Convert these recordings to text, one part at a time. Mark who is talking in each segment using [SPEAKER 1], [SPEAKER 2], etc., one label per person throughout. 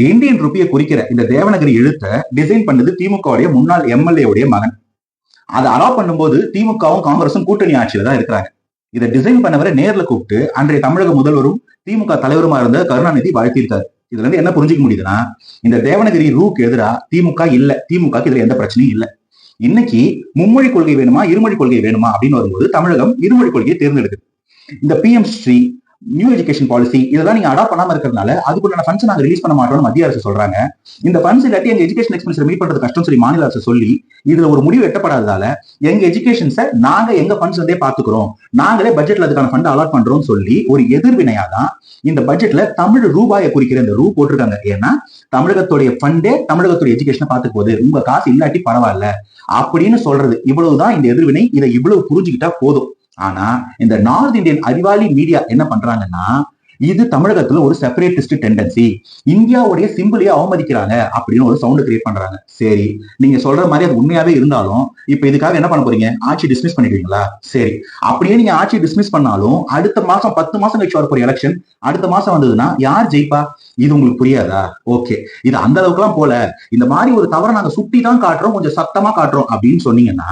[SPEAKER 1] Indian ருப்பியை குறிக்கிற இந்த தேவனகிரி எழுத்தை டிசைன் பண்ணது திமுகவுடைய முன்னாள் எம்எல்ஏ உடைய மகன். அதை அலா பண்ணும்போது திமுகவும் காங்கிரசும் கூட்டணி ஆட்சியில தான் இருக்கிறாங்க. இதை டிசைன் பண்ணவரை நேர்ல கூப்பிட்டு அன்றைய தமிழக முதல்வரும் திமுக தலைவருமா இருந்த கருணாநிதி வாழ்த்தியிருக்காரு. இதுல இருந்து என்ன புரிஞ்சுக்க முடியுதுன்னா, இந்த தேவனகிரி ரூக்கு எதிரா திமுக இல்ல, திமுக இதுல எந்த பிரச்சனையும் இல்ல. இன்னைக்கு மும்மொழி கொள்கை வேணுமா இருமொழி கொள்கை வேணுமா அப்படின்னு வரும்போது தமிழகம் இருமொழி கொள்கையை தேர்ந்தெடுக்குது. இந்த PM Shri new education policy இதெல்லாம் நீங்க அடாப்ட் பண்ணாம இருக்கிறதுனால அதுக்குள்ள ஃபண்ட்ஸ் நாங்க ரிலீஸ் பண்ண மாட்டோம்னு மத்திய அரசு சொல்றாங்க. இந்த ஃபண்ட்ஸ் இல்லாட்டி எங்க எஜுகேஷன் எக்ஸ்பென்ஸ் மீட் பண்றது கஷ்டம் சொல்லி மாநில அரசு சொல்லி இதுல ஒரு முடிவு எட்டப்படாததால எங்க எஜுகேஷன்ஸை நாங்க எங்க ஃபண்ட்ஸ் வந்தே பாத்துக்கிறோம், நாங்களே பட்ஜெட்ல அதுக்கான ஃபண்ட் அலாட் பண்றோம் சொல்லி ஒரு எதிர்வினையாதான் இந்த பட்ஜெட்ல தமிழ் ரூபாயை குறிக்கிற இந்த ரூ போட்டிருக்காங்க. ஏன்னா தமிழகத்துடைய ஃபண்டே தமிழகத்துடைய எஜுகேஷனை பாத்துக்கு போகுது, உங்க காசு இல்லாட்டி பரவாயில்ல அப்படின்னு சொல்றது. இவ்வளவுதான் இந்த எதிர்வினை. இதை இவ்வளவு புரிஞ்சுக்கிட்டா போதும். ஆனா இந்த நார்த் இந்தியன் அறிவாளி மீடியா என்ன பண்றாங்கன்னா, இது தமிழகத்துல ஒரு செப்பரேட்டிஸ்ட் டெண்டன்சி, இந்தியாவுடைய சிம்பிளையே அவமதிக்கிறாங்க அப்படின்னு ஒரு சவுண்ட் கிரியேட் பண்றாங்க. சரி, நீங்க சொல்ற மாதிரி அது உண்மையாவே இருந்தாலும் இப்ப இதுக்காக என்ன பண்ண போறீங்க? ஆட்சி டிஸ்மிஸ் பண்ணிடுவீங்களா? சரி, அப்படியே நீங்க ஆட்சி டிஸ்மிஸ் பண்ணாலும் அடுத்த மாசம் 10 மாசம் கழிச்சு வரப்போற எலெக்ஷன் அடுத்த மாசம் வந்ததுன்னா யார் ஜெயிப்பா? இது உங்களுக்கு புரியாதா? ஓகே, இது அந்த அளவுக்கு எல்லாம் போல. இந்த மாதிரி ஒரு தவறை நாங்க சுட்டி தான் காட்டுறோம், கொஞ்சம் சத்தமா காட்டுறோம் அப்படின்னு சொன்னீங்கன்னா,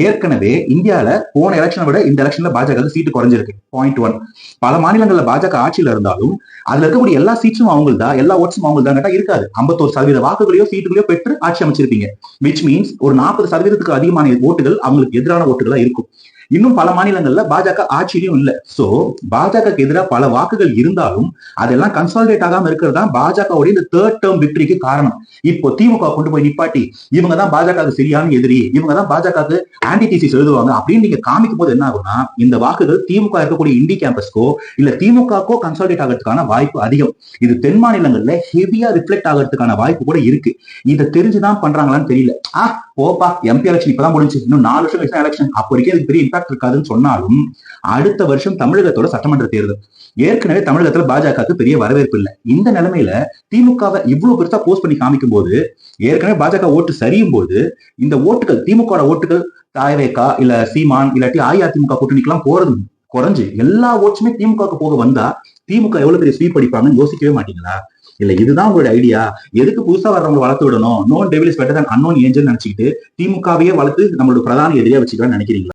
[SPEAKER 1] ஏற்கனவே இந்தியால போன எலெக்ஷனை விட இந்த எலெக்ஷன்ல பாஜக சீட்டு குறைஞ்சிருக்கு. பாயிண்ட் 1. பல மாநிலங்கள்ல பாஜக ஆட்சியில இருந்தாலும் அதுல இருக்கக்கூடிய எல்லா சீட்ஸும் அவங்கள்தா, எல்லா ஓட்ஸும் அவங்கள்தான் கேட்டா இருக்காது. 51% வாக்குகளையோ சீட்டுகளையோ பெற்று ஆட்சி அமைச்சிருப்பீங்க. விச் மீன்ஸ் ஒரு 40%க்கு அதிகமான ஓட்டுகள் அவங்களுக்கு எதிரான ஓட்டுகளா இருக்கும். இன்னும் பல மாநிலங்கள்ல பாஜக ஆட்சியிலும் இல்ல. சோ பாஜக எதிராக பல வாக்குகள் இருந்தாலும் அதெல்லாம் கன்சாலிடேட் ஆகாம இருக்கிறது தான் பாஜகவுடைய இந்த தேர்ட் டேர்ம் விக்டரிக்கு காரணம். இப்போ திமுக கொண்டு போய் நிப்பாட்டி இவங்க தான் பாஜக சரியான எதிரி, இவங்க தான் பாஜக ஆன்டிடிசிஸ் எழுதுவாங்க அப்படின்னு நீங்க காமிக்கும் போது என்ன ஆகும்னா, இந்த வாக்குகள் திமுக இருக்கக்கூடிய இண்டி கேம்பஸ்க்கோ இல்ல திமுகக்கோ கன்சாலிடேட் ஆகிறதுக்கான வாய்ப்பு அதிகம். இது தென் மாநிலங்கள்ல ஹெவியா ரிஃப்ளெக்ட் ஆகிறதுக்கான வாய்ப்பு கூட இருக்கு. இதை தெரிஞ்சுதான் பண்றாங்களான்னு தெரியல. போப்பா, எம்பி எலெக்ஷன் இப்பதான் முடிஞ்சு, இன்னும் 4 வருஷம் கழிச்சு எலெக்ஷன், அப்போ வரைக்கும் அதுக்கு பெரிய இம்பாக்ட் இருக்காதுன்னு சொன்னாலும் அடுத்த வருஷம் தமிழகத்தோட சட்டமன்ற தேர்தல். ஏற்கனவே தமிழகத்துல பாஜகவுக்கு பெரிய வரவேற்பு இல்லை. இந்த நிலைமையில திமுகவை இவ்வளவு பெருசா போஸ்ட் பண்ணி காமிக்கும் போது, ஏற்கனவே பாஜக ஓட்டு சரியும் போது இந்த ஓட்டுகள் திமுக ஓட்டுகள் தாயவேகா இல்ல சீமான் இல்லாட்டி அஇஅதிமுக கூட்டணிக்கெல்லாம் போறது குறைஞ்சு எல்லா ஓட்ஸுமே திமுக போக வந்தா திமுக எவ்வளவு பெரிய ஸ்வீப் அடிப்பாங்கன்னு யோசிக்கவே மாட்டீங்களா? இல்ல இதுதான் உங்களோட ஐடியா? எதுக்கு புதுசா வர்றவங்க வளர்த்து விடணும், known devil is better then unknown angel நினைச்சுக்கிட்டு திமுகவையே வளர்த்து நம்மளோட பிரதான எதிரியா வச்சுக்கலாம்னு நினைக்கிறீங்களா?